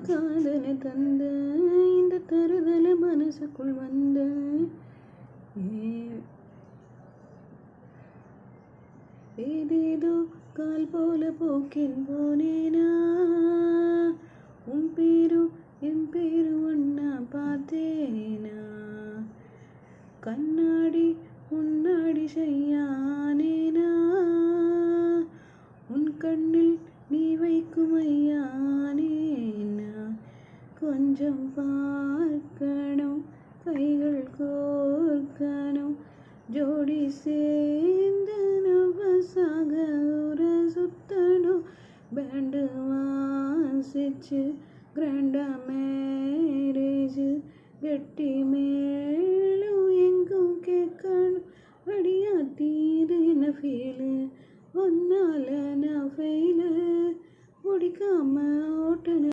காதலை தந்த இந்த தருதலை மனசுக்குள் வந்த ஏதேதோ கால் போல போக்கின் போனேனா உன் பேரும் என் பேரும் ஒன்னா பார்த்தேனா கண்ணாடி முன்னாடி செய்யானேனா உன் கண்ணில் நீ வைக்கும் ஐயானேனா கொஞ்சம் பார்க்கணும் கைகள் கோர்க்கணும் ஜோடி சேர்ந்து நவசாக ஊர சுத்தணும் பேண்டு வாசிச்சு கிராண்டா மேரேஜ் கெட்டி மேலும் எங்கும் கேட்கணும் அடியா தீது என்ன ஃபீலு ஒன்னால நான் ஃபெயிலு முடிக்காம ஓட்டுன